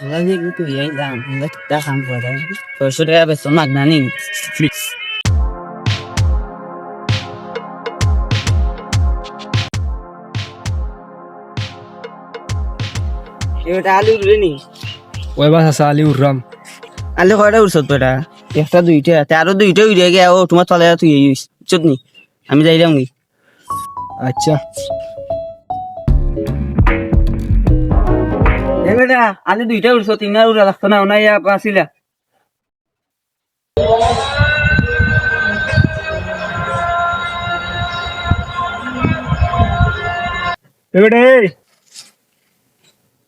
Lagi gitu ya, lang. Enggak kita kan pada. Kalau sudah besok magna nih. এটা আলু উড়ে নি ওই বাস আছে আলি উড়রাম আলু কয়টা উড়ছ তো এটা একটা দুইটা আরো দুইটা উড়ে গিয়ে ও তোমার তলে তুই চুত নি আমি যাইলাম নি আচ্ছা এ বেটা আলু দুইটা উড়ছ তিনটা উড়া লাগতো না ওনা ইয়া আসিলা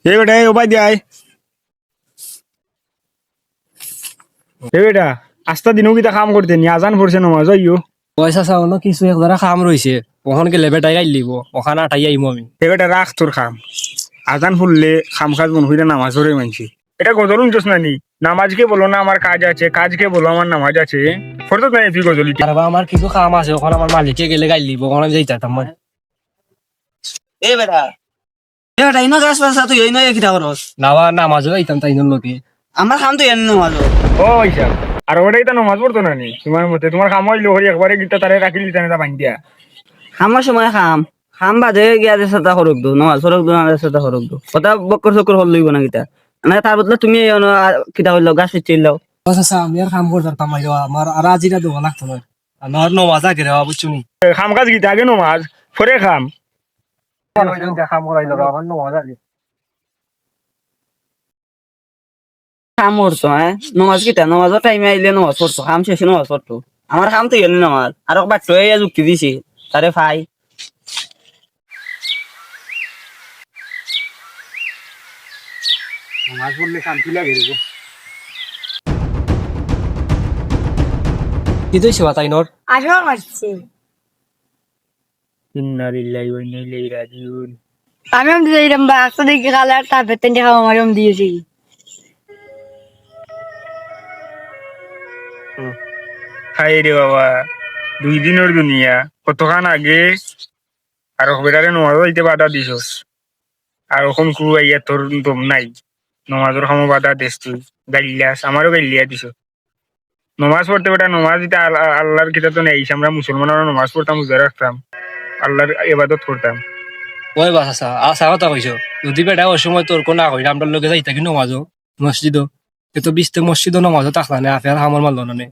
এবেটা ও বাই যাই এবেটা আস্তা দিনও কিতা কাম করতে নি আজান পড়ছে নমাজ আইও পয়সা চাওয়ানো কিছু একদারা খাম রয়েছে ওখান গেলে বেটাই গাইল লিব ওখানে আটাই আইমু আমি এবেটা রাখ তোর খাম আজান ফুললে খাম খাজ বন হইলে নামাজ পড়ে মানছি এটা গজল উনছস না নি নামাজকে বলো না আমার কাজ আছে কাজকে বলো আমার নামাজ আছে ফরতো নাই তুই গজলি আর বা আমার কিছু কাম আছে ওখানে আমার মালিকে গেলে গাইল লিব ওখানে আমি যাইতাম মই এ বেটা ইনো গাছ পাশা তুই ইনো কিটা করস নাওয়া নামাজও যাইতাম তাই লোকে আমার খাম তো এনে নামাজো ও ইসা আর ওটাই তো নামাজ পড়তো না নি তোমার মতে তোমার খাম হইলো হরি একবারে গীতা তারে রাখিলি তানে তা বান্ধিয়া খামার সময় খাম বাদে গিয়া সাতা করক দো নামাজ করক দো না সাতা করক দো কথা বক্কর চক্কর হল লইব না কিটা না তার বদলে তুমি কিটা হইলো গাছ পিছিল লাও পয়সা আমি আর কাম করতাম আমার আর আজিরা দেওয়া লাগতো না আমার নমাজ আগে রেওয়া বুঝছো নি খাম কাজ গীতা আগে নামাজ পরে খাম কাম করাইলো আমার নমাজ আগে খাম করতো হ্যাঁ নামাজ কিটা নামাজের টাইমে আইলে নামাজ পড়তো খাম শেষে নামাজ পড়তো আমার খাম তো এনে নামাজ আর বাচ্চা যুক্তি দিছি তারে ফাই নামাজ পড়লে শান্তি লাগে রে কি তুই সেবা তাই নর আঠারো মারছি ইন্না লিল্লাহি ওয়া ইন্না ইলাইহি রাজিউন আমি দিলাম বা একটা দিকে কালার তার ভেতর দিয়ে খাওয়া আমার দিয়েছি হাই রে বাবা 2 দিনের দুনিয়া কতক্ষণ আগে আর বেটারে নমাজ হইতে বাধা দিছস আর এখন কু আইয়া তোর দম নাই নমাজের সময় বাধা দিস তুই গাইলিয়াস আমারও গাইলিয়া দিছ নমাজ পড়তে বেটা নমাজ দিতে আল্লাহর কিতা তো নেই আমরা মুসলমানরা নমাজ পড়তাম বুঝে রাখতাম আল্লাহর ইবাদত করতাম ওই বাস আসা আসা কথা কইছো যদি বেটা ওই সময় তোর কোন না কইরা আমরা লোকে যাইতা কি নমাজও মসজিদও তো বিশতে মসজিদও নমাজও থাকলা না আফের হামর মারল না নে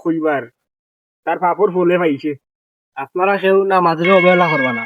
কইবার তার পাপড় ফুলে পাইছে আপনারা কেউ নামাজের অবহেলা করবা না